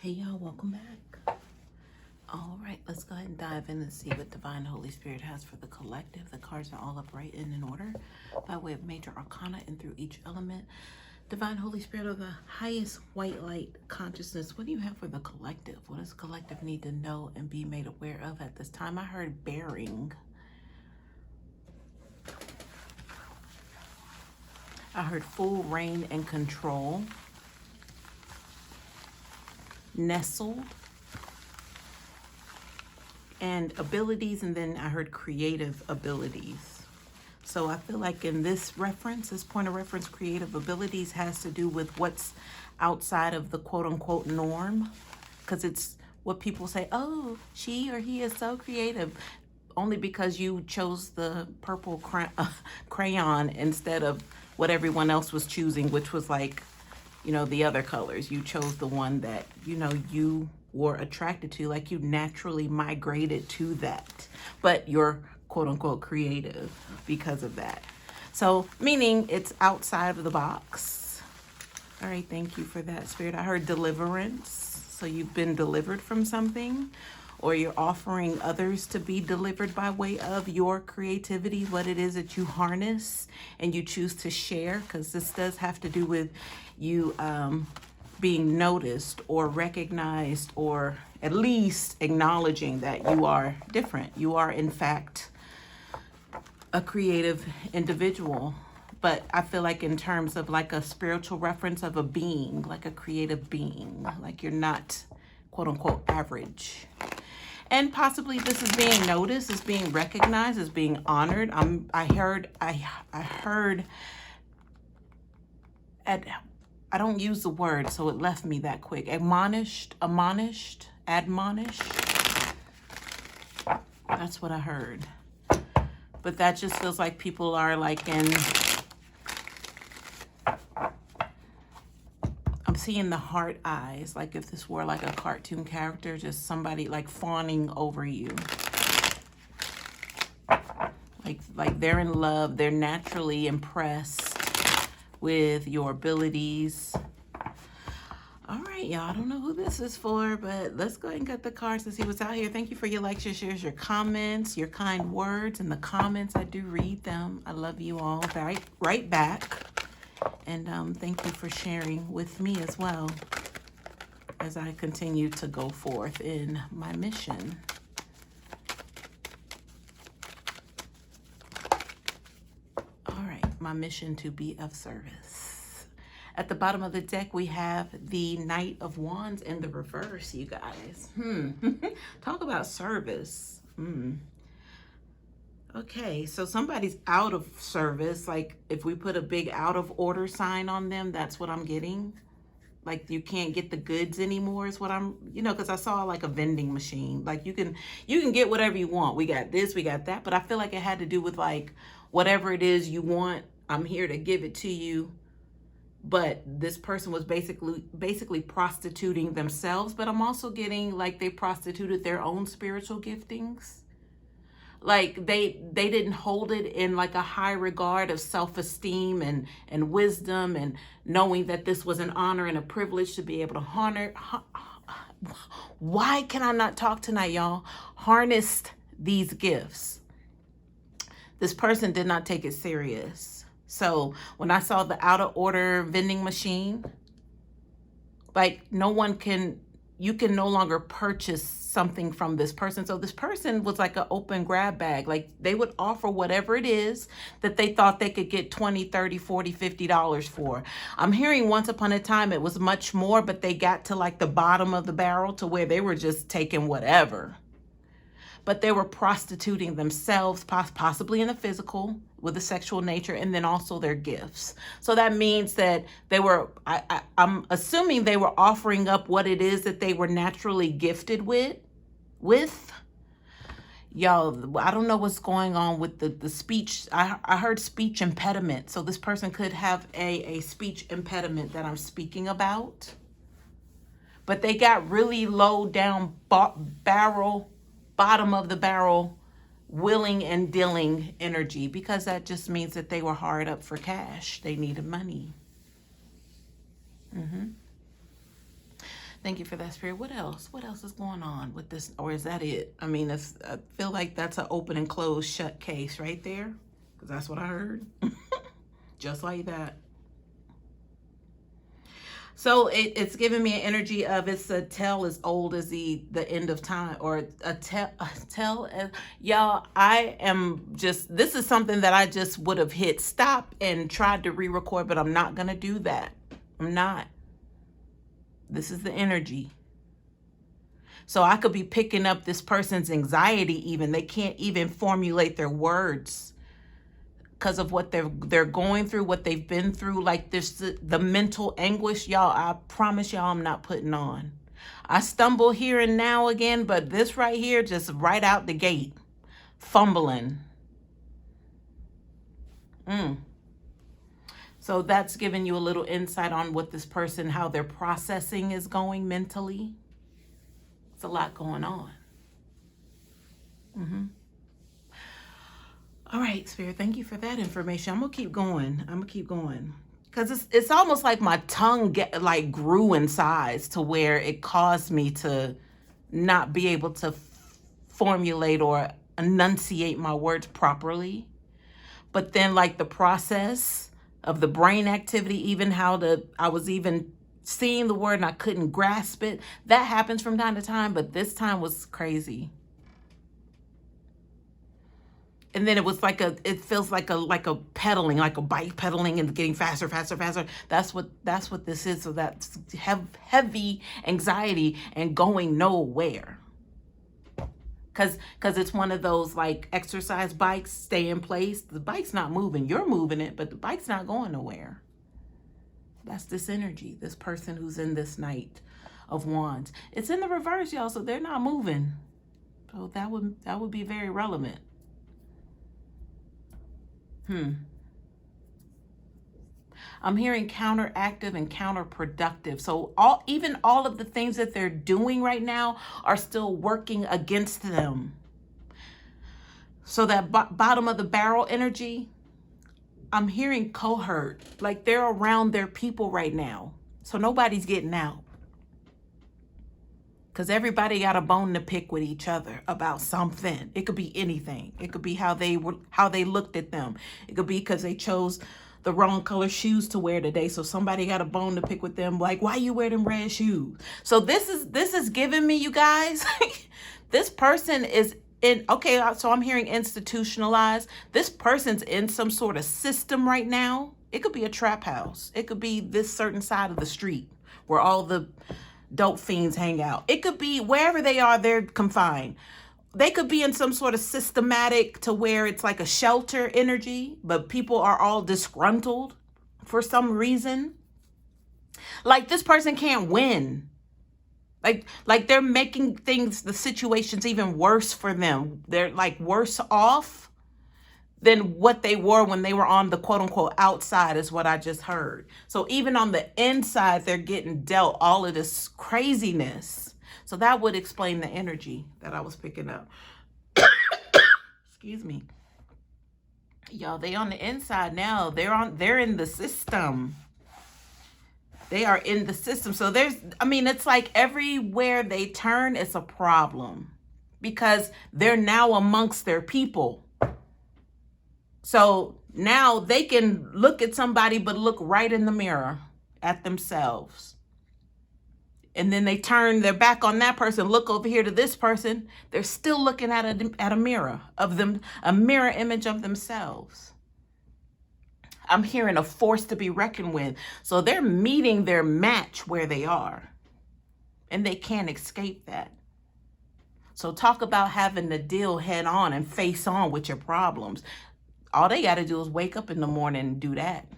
Hey y'all, welcome back. All right, let's go ahead and dive in and see what Divine Holy Spirit has for the collective. The cards are all upright and in order by way of major arcana and through each element. Divine Holy Spirit of the highest white light consciousness, what do you have for the collective? What does the collective need to know and be made aware of at this time? I heard bearing. I heard full reign and control. Nestled. And abilities, and then I heard creative abilities. So I feel like in this reference, this point of reference, creative abilities has to do with what's outside of the quote unquote norm, because it's what people say, oh, she or he is so creative, only because you chose the purple crayon instead of what everyone else was choosing, which was like, you know, the other colors. You chose the one that, you know, you were attracted to, like you naturally migrated to that, but you're quote unquote creative because of that. So meaning it's outside of the box. All right, thank you for that, Spirit. I heard deliverance. So you've been delivered from something, or you're offering others to be delivered by way of your creativity, what it is that you harness and you choose to share, because this does have to do with you being noticed or recognized, or at least acknowledging that you are different. You are, in fact, a creative individual. But I feel like in terms of like a spiritual reference of a being, like a creative being, like you're not quote unquote average. And possibly this is being noticed, is being recognized, is being honored. I heard I don't use the word, so it left me that quick. Admonished. That's what I heard. But that just feels like people are like I'm seeing the heart eyes, like if this were like a cartoon character, just somebody like fawning over you. Like they're in love, they're naturally impressed with your abilities. All right, y'all, I don't know who this is for, but let's go ahead and cut the cards and see what's out here. Thank you for your likes, your shares, your comments, your kind words in the comments. I do read them. I love you all right back. And thank you for sharing with me as well as I continue to go forth in my mission. All right, my mission to be of service. At the bottom of the deck, we have the Knight of Wands in the reverse, you guys. Talk about service. Okay, so somebody's out of service. Like if we put a big out of order sign on them, that's what I'm getting. Like you can't get the goods anymore is what I'm, you know, because I saw like a vending machine. Like you can get whatever you want. We got this, we got that. But I feel like it had to do with like whatever it is you want, I'm here to give it to you. But this person was basically prostituting themselves. But I'm also getting like they prostituted their own spiritual giftings. Like they didn't hold it in like a high regard of self-esteem and wisdom, and knowing that this was an honor and a privilege to be able to why can I not talk tonight, y'all? Harnessed these gifts. This person did not take it serious. So when I saw the out of order vending machine, like you can no longer purchase something from this person. So this person was like an open grab bag. Like they would offer whatever it is that they thought they could get $20, $30, $40, $50 for. I'm hearing once upon a time it was much more, but they got to like the bottom of the barrel to where they were just taking whatever. But they were prostituting themselves, possibly in the physical, with a sexual nature, and then also their gifts. So that means that they were, I'm assuming they were offering up what it is that they were naturally gifted with. Y'all, I don't know what's going on with the speech. I heard speech impediment. So this person could have a speech impediment that I'm speaking about. But they got really low down bottom of the barrel, willing and dealing energy, because that just means that they were hard up for cash. They needed money. Thank you for that, Spirit. What else? What else is going on with this? Or is that it? I mean, I feel like that's an open and closed shut case right there. Because that's what I heard. Just like that. So it's giving me an energy of it's a tell as old as the end of time, or a tell. Y'all, I am just, this is something that I just would have hit stop and tried to re-record, but I'm not going to do that. I'm not. This is the energy. So I could be picking up this person's anxiety even. They can't even formulate their words because of what they're going through, what they've been through. Like this, the mental anguish, y'all, I promise y'all I'm not putting on. I stumble here and now again, but this right here, just right out the gate, fumbling. So that's giving you a little insight on what this person, how their processing is going mentally. It's a lot going on. All right, Spirit, thank you for that information. I'm gonna keep going. Because it's almost like my tongue grew in size to where it caused me to not be able to formulate or enunciate my words properly. But then like the process of the brain activity, even I was even seeing the word and I couldn't grasp it. That happens from time to time, but this time was crazy. And then it was it feels like a pedaling, like a bike pedaling and getting faster. That's what this is. So that's heavy anxiety and going nowhere. Cause it's one of those like exercise bikes, stay in place. The bike's not moving. You're moving it, but the bike's not going nowhere. That's this energy, this person who's in this Knight of Wands. It's in the reverse, y'all, so they're not moving. So that would be very relevant. I'm hearing counteractive and counterproductive. So even all of the things that they're doing right now are still working against them. So that bottom of the barrel energy, I'm hearing cohort, like they're around their people right now. So nobody's getting out. Because everybody got a bone to pick with each other about something. It could be anything. It could be how they looked at them. It could be because they chose the wrong color shoes to wear today. So somebody got a bone to pick with them. Like, why you wear them red shoes? So this is giving me, you guys, this person is in, okay, so I'm hearing institutionalized. This person's in some sort of system right now. It could be a trap house. It could be this certain side of the street where all the dope fiends hang out. It could be wherever they are, they're confined. They could be in some sort of systematic to where it's like a shelter energy, but people are all disgruntled for some reason. Like this person can't win. Like they're making the situations even worse for them. They're like worse off than what they were when they were on the quote unquote outside, is what I just heard. So even on the inside, they're getting dealt all of this craziness. So that would explain the energy that I was picking up. Excuse me. Y'all, they on the inside now. They're in the system. They are in the system. So it's like everywhere they turn, it's a problem because they're now amongst their people. So now they can look at somebody, but look right in the mirror at themselves. And then they turn their back on that person, look over here to this person. They're still looking at a mirror of them, a mirror image of themselves. I'm hearing a force to be reckoned with. So they're meeting their match where they are. And they can't escape that. So talk about having to deal head on and face on with your problems. All they got to do is wake up in the morning and do that.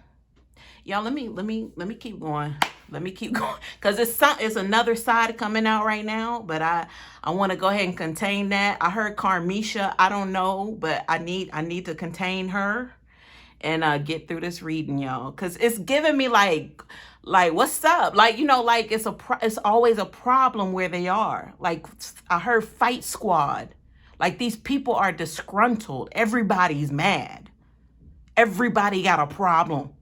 Y'all, let me keep going. Let me keep going because it's another side coming out right now, but I want to go ahead and contain that. I heard Carmisha. I don't know, but I need to contain her and get through this reading, y'all, because it's giving me like what's up? Like, like it's always a problem where they are. Like I heard fight squad. Like these people are disgruntled. Everybody's mad. Everybody got a problem.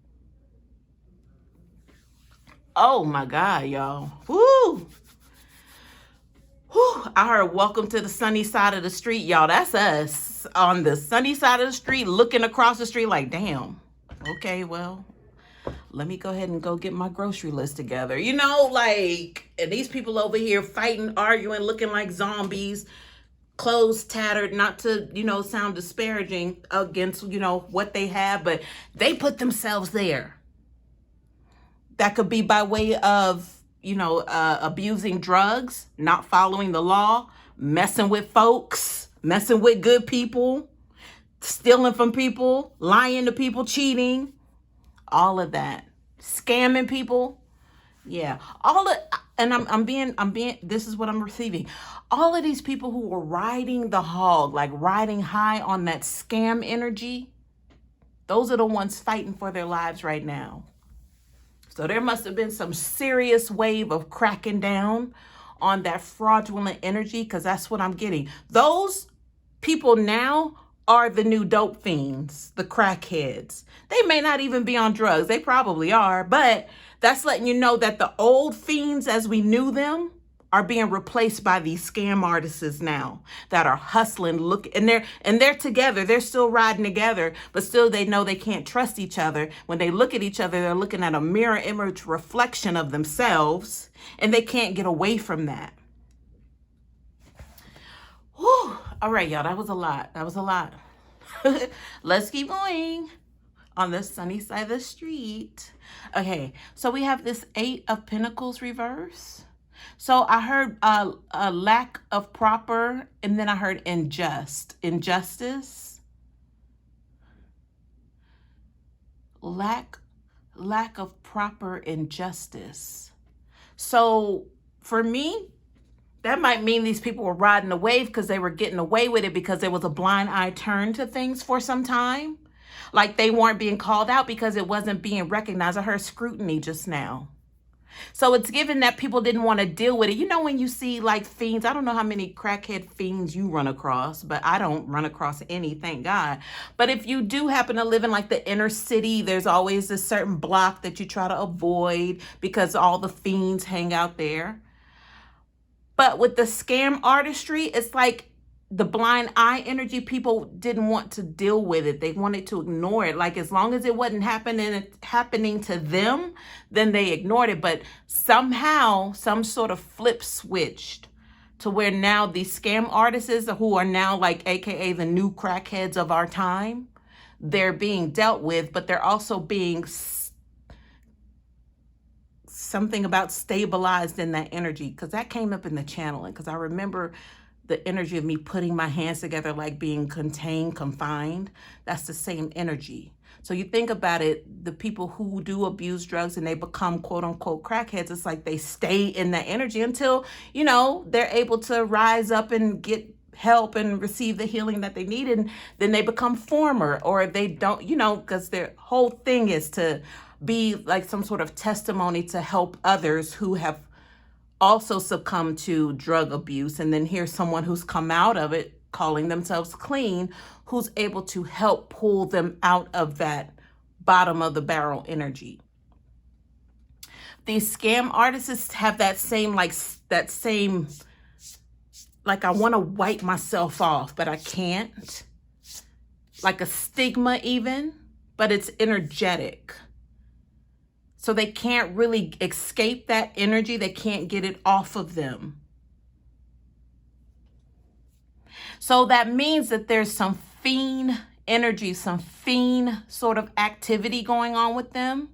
Oh my God, y'all. Woo! I heard welcome to the sunny side of the street. Y'all, that's us on the sunny side of the street looking across the street like, damn. Okay, well, let me go ahead and go get my grocery list together. You know, like, and these people over here fighting, arguing, looking like zombies, clothes tattered, not to, sound disparaging against, what they have, but they put themselves there. That could be by way of, abusing drugs, not following the law, messing with folks, messing with good people, stealing from people, lying to people, cheating, all of that, scamming people. Yeah, I'm being, this is what I'm receiving. All of these people who were riding the hog, like riding high on that scam energy, those are the ones fighting for their lives right now. So there must have been some serious wave of cracking down on that fraudulent energy, because that's what I'm getting. Those people now are the new dope fiends, the crackheads. They may not even be on drugs. They probably are, but that's letting you know that the old fiends as we knew them are being replaced by these scam artists now that are hustling, and they're together. They're still riding together, but still they know they can't trust each other. When they look at each other, they're looking at a mirror image reflection of themselves, and they can't get away from that. Whew. All right, y'all, that was a lot. Let's keep going on the sunny side of the street. Okay, so we have this 8 of Pentacles reverse. So I heard a lack of proper, and then I heard injustice. Lack of proper injustice. So for me, that might mean these people were riding the wave because they were getting away with it because there was a blind eye turn to things for some time. Like they weren't being called out because it wasn't being recognized. I heard scrutiny just now. So it's given that people didn't want to deal with it. You know, when you see like fiends, I don't know how many crackhead fiends you run across, but I don't run across any, thank God. But if you do happen to live in like the inner city, there's always a certain block that you try to avoid because all the fiends hang out there. But with the scam artistry, it's like the blind eye energy, people didn't want to deal with it. They wanted to ignore it. Like as long as it wasn't happening to them, then they ignored it. But somehow some sort of flip switched to where now these scam artists who are now like AKA the new crackheads of our time, they're being dealt with, but they're also being something about stabilized in that energy, because that came up in the channeling, because I remember the energy of me putting my hands together like being contained, confined. That's the same energy. So you think about it, the people who do abuse drugs and they become quote unquote crackheads, it's like they stay in that energy until, they're able to rise up and get help and receive the healing that they need. And then they become former, or they don't, because their whole thing is to be like some sort of testimony to help others who have also succumb to drug abuse. And then here's someone who's come out of it, calling themselves clean, who's able to help pull them out of that bottom of the barrel energy. These scam artists have that same, like I want to wipe myself off, but I can't. Like a stigma even, but it's energetic. So they can't really escape that energy. They can't get it off of them. So that means that there's some fiend energy, some fiend sort of activity going on with them.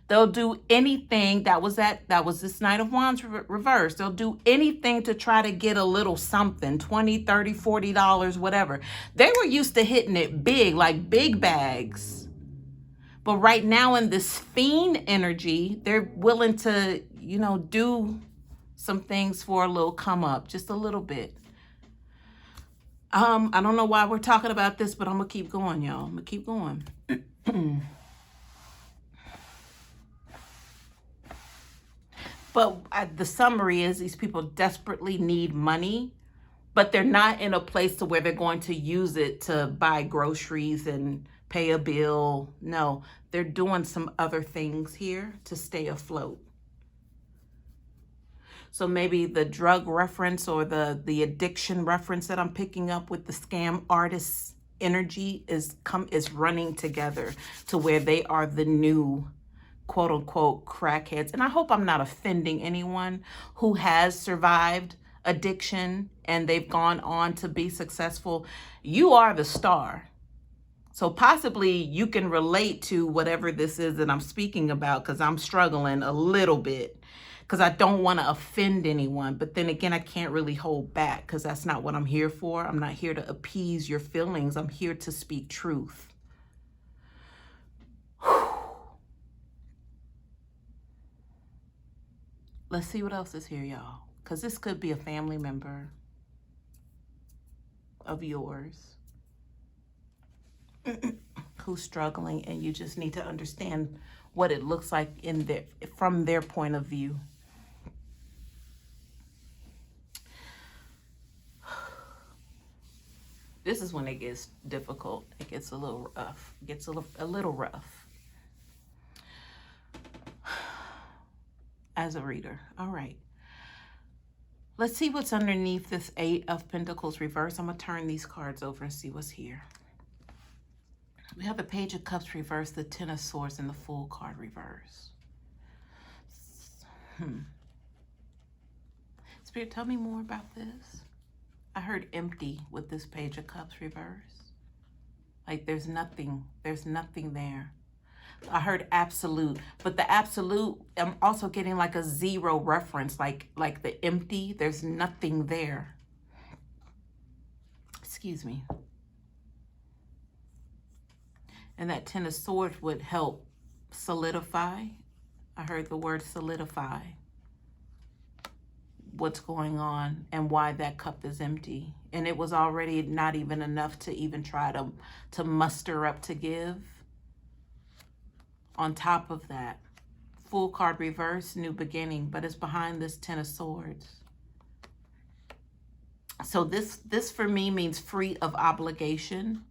They'll do anything. That was this Knight of Wands reverse. They'll do anything to try to get a little something, $20, $30, $40, whatever. They were used to hitting it big, like big bags. But right now in this fiend energy, they're willing to, do some things for a little come up, just a little bit. I don't know why we're talking about this, but I'm going to keep going, y'all. I'm going to keep going. But the summary is these people desperately need money, but they're not in a place to where they're going to use it to buy groceries and pay a bill. No, they're doing some other things here to stay afloat. So maybe the drug reference or the addiction reference that I'm picking up with the scam artist's energy is running together to where they are the new quote unquote crackheads. And I hope I'm not offending anyone who has survived addiction and they've gone on to be successful. You are the star. So possibly you can relate to whatever this is that I'm speaking about, because I'm struggling a little bit because I don't want to offend anyone. But then again, I can't really hold back because that's not what I'm here for. I'm not here to appease your feelings. I'm here to speak truth. Let's see what else is here, y'all. Because this could be a family member of yours who's struggling, and you just need to understand what it looks like from their point of view. This is when it gets difficult. It gets a little rough. It gets a little rough. As a reader. All right. Let's see what's underneath this 8 of Pentacles reverse. I'm going to turn these cards over and see what's here. We have the Page of Cups reverse, the 10 of Swords, and the Fool card reverse. Spirit, tell me more about this. I heard empty with this Page of Cups reverse. Like there's nothing there. I heard absolute, but the absolute, I'm also getting like a 0 reference, like the empty, there's nothing there. Excuse me. And that 10 of Swords would help solidify. I heard the word solidify. What's going on and why that cup is empty. And it was already not even enough to even try to muster up to give. On top of that, Fool card reverse, new beginning, but it's behind this 10 of Swords. So this for me means free of obligation,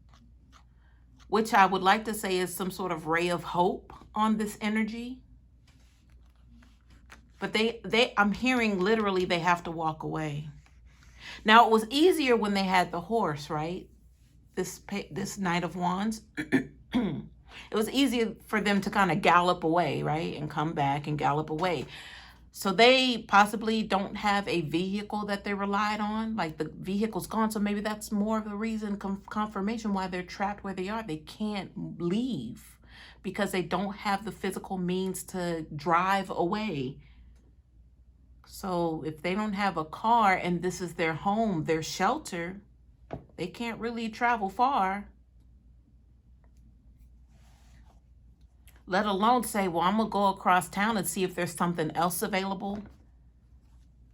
which I would like to say is some sort of ray of hope on this energy. But I'm hearing literally they have to walk away. Now, it was easier when they had the horse, right? This Knight of Wands. It was easier for them to kind of gallop away, right? And come back and gallop away. So they possibly don't have a vehicle that they relied on. Like the vehicle's gone. So maybe that's more of the reason, confirmation why they're trapped where they are. They can't leave because they don't have the physical means to drive away. So if they don't have a car and this is their home, their shelter, they can't really travel far. Let alone say, well, I'm going to go across town and see if there's something else available.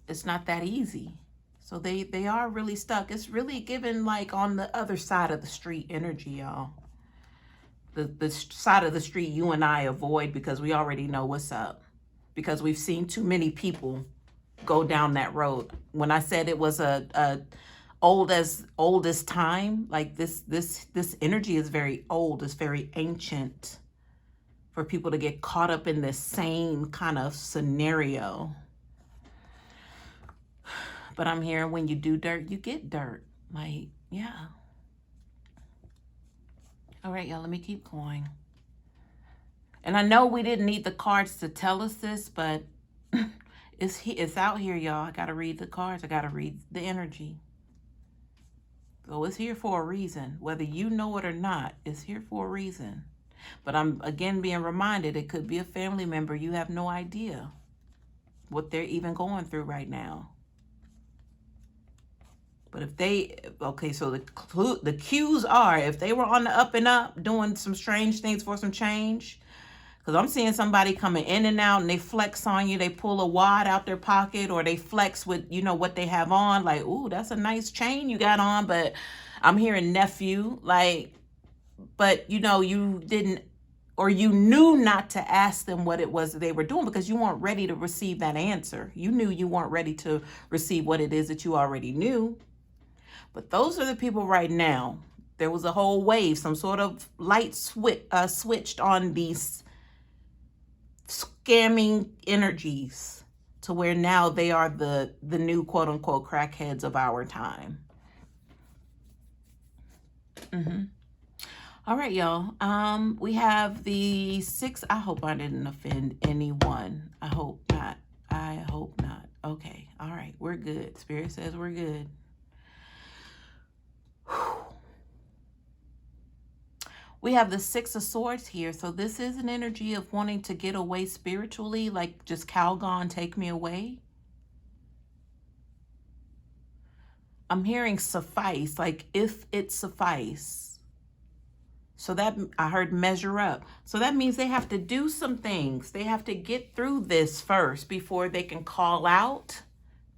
It's not that easy. So they are really stuck. It's really given like on the other side of the street energy, y'all. The side of the street you and I avoid because we already know what's up. Because we've seen too many people go down that road. When I said it was a old as time, like this energy is very old. It's very ancient. For people to get caught up in this same kind of scenario. But I'm hearing when you do dirt, you get dirt. Like, yeah. All right, y'all, let me keep going. And I know we didn't need the cards to tell us this, but it's out here, y'all. I got to read the cards. I got to read the energy. So it's here for a reason. Whether you know it or not, it's here for a reason. But I'm, again, being reminded it could be a family member. You have no idea what they're even going through right now. But if they, okay, so the cues are, if they were on the up and up, doing some strange things for some change, because I'm seeing somebody coming in and out and they flex on you. They pull a wad out their pocket or they flex with, you know, what they have on. Like, ooh, that's a nice chain you got on. But I'm hearing nephew, like, but, you know, you didn't, or you knew not to ask them what it was that they were doing because you weren't ready to receive that answer. You knew you weren't ready to receive what it is that you already knew. But those are the people right now. There was a whole wave, some sort of light switched on these scamming energies to where now they are the new quote unquote crackheads of our time. All right, y'all. We have the 6. I hope I didn't offend anyone. I hope not. I hope not. Okay. All right. We're good. Spirit says we're good. We have the 6 of Swords here. So this is an energy of wanting to get away spiritually, like just Calgon, take me away. I'm hearing suffice, like if it suffice. So that I heard measure up. So that means they have to do some things. They have to get through this first before they can call out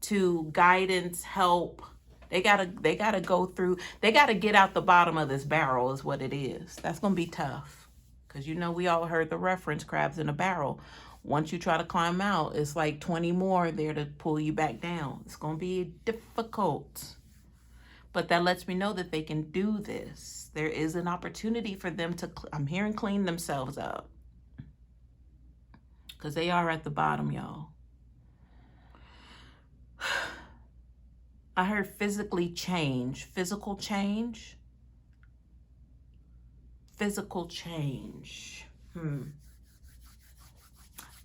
to guidance, help. They gotta go through. They gotta get out the bottom of this barrel is what it is. That's gonna be tough. Cause you know we all heard the reference crabs in a barrel. Once you try to climb out, it's like 20 more there to pull you back down. It's gonna be difficult. But that lets me know that they can do this. There is an opportunity for them to, I'm hearing, clean themselves up. Because they are at the bottom, y'all. I heard physically change. Physical change. Physical change.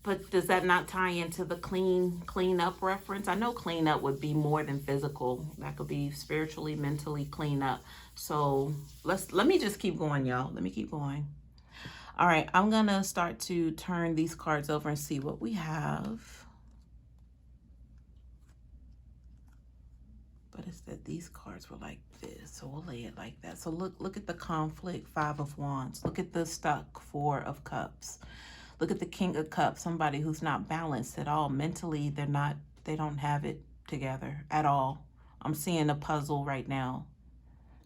But does that not tie into the clean up reference? I know clean up would be more than physical. That could be spiritually, mentally clean up. So let me just keep going, y'all. Let me keep going. All right, I'm gonna start to turn these cards over and see what we have. But it's that these cards were like this, so we'll lay it like that. So look at the conflict, 5 of Wands. Look at the stuck, 4 of Cups. Look at the King of Cups, somebody who's not balanced at all. Mentally, they don't have it together at all. I'm seeing a puzzle right now.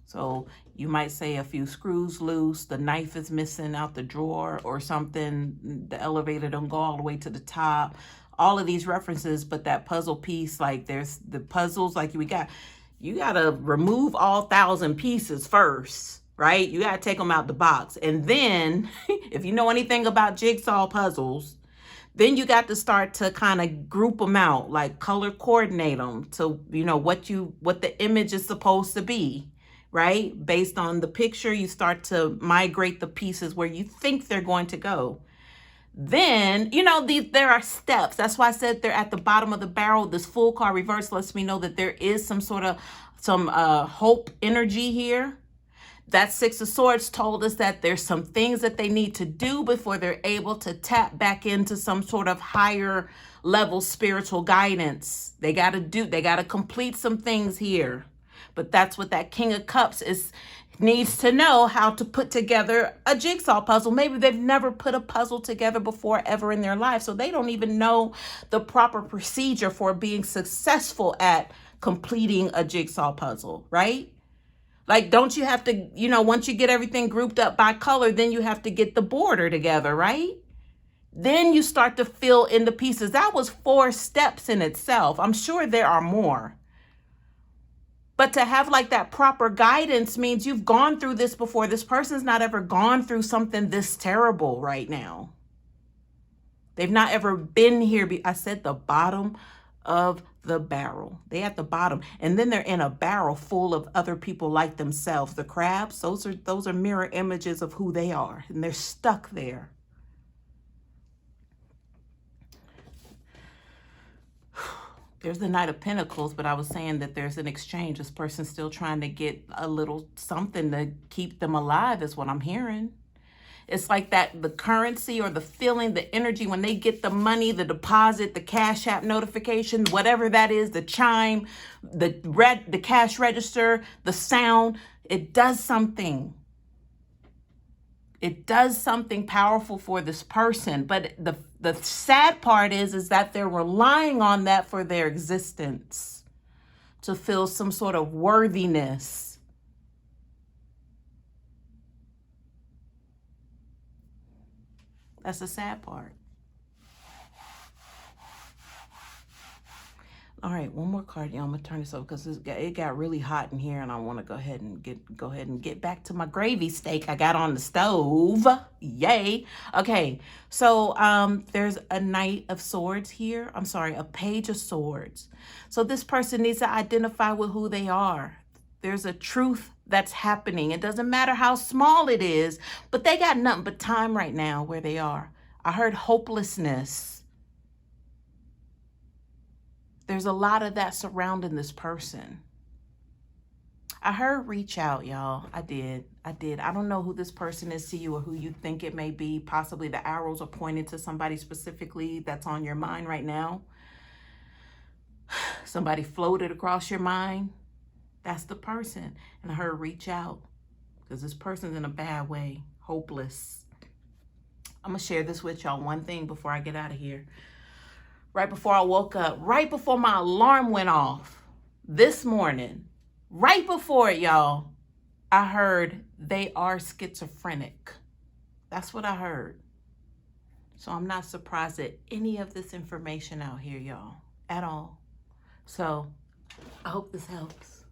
So you might say a few screws loose, the knife is missing out the drawer or something, the elevator don't go all the way to the top. All of these references, but that puzzle piece, like there's the puzzles, like you gotta remove all 1,000 pieces first. Right? You got to take them out the box. And then if you know anything about jigsaw puzzles, then you got to start to kind of group them out, like color coordinate them to, you know, what the image is supposed to be, right? Based on the picture, you start to migrate the pieces where you think they're going to go. Then, you know, there are steps. That's why I said they're at the bottom of the barrel. This full card reverse lets me know that there is some hope energy here. That 6 of Swords told us that there's some things that they need to do before they're able to tap back into some sort of higher level spiritual guidance. They got to complete some things here. But that's what that King of Cups needs to know, how to put together a jigsaw puzzle. Maybe they've never put a puzzle together before ever in their life, so they don't even know the proper procedure for being successful at completing a jigsaw puzzle, right? Like, don't you have to, you know, once you get everything grouped up by color, then you have to get the border together, right? Then you start to fill in the pieces. That was 4 steps in itself. I'm sure there are more. But to have like that proper guidance means you've gone through this before. This person's not ever gone through something this terrible right now. They've not ever been here. I said the bottom of the barrel. They at the bottom, and then they're in a barrel full of other people like themselves. The crabs, those are mirror images of who they are, and they're stuck there. There's the Knight of Pentacles, but I was saying that there's an exchange. This person's still trying to get a little something to keep them alive is what I'm hearing. It's like that, the currency or the feeling, the energy, when they get the money, the deposit, the Cash App notification, whatever that is, the chime, the cash register, the sound, it does something. It does something powerful for this person. But the sad part is that they're relying on that for their existence, to feel some sort of worthiness. That's the sad part. All right, one more card, y'all. I'm gonna turn this over because it got really hot in here, and I want to go ahead and get back to my gravy steak I got on the stove. Yay! Okay, so there's a Knight of Swords here. I'm sorry, a Page of Swords. So this person needs to identify with who they are. There's a truth that's happening. It doesn't matter how small it is, but they got nothing but time right now where they are. I heard hopelessness. There's a lot of that surrounding this person. I heard reach out, y'all. I did. I don't know who this person is to you or who you think it may be. Possibly the arrows are pointed to somebody specifically that's on your mind right now. Somebody floated across your mind. That's the person. And I heard reach out because this person's in a bad way, hopeless. I'm going to share this with y'all. One thing before I get out of here. Right before I woke up, right before my alarm went off this morning, right before it, y'all, I heard they are schizophrenic. That's what I heard. So I'm not surprised at any of this information out here, y'all, at all. So I hope this helps.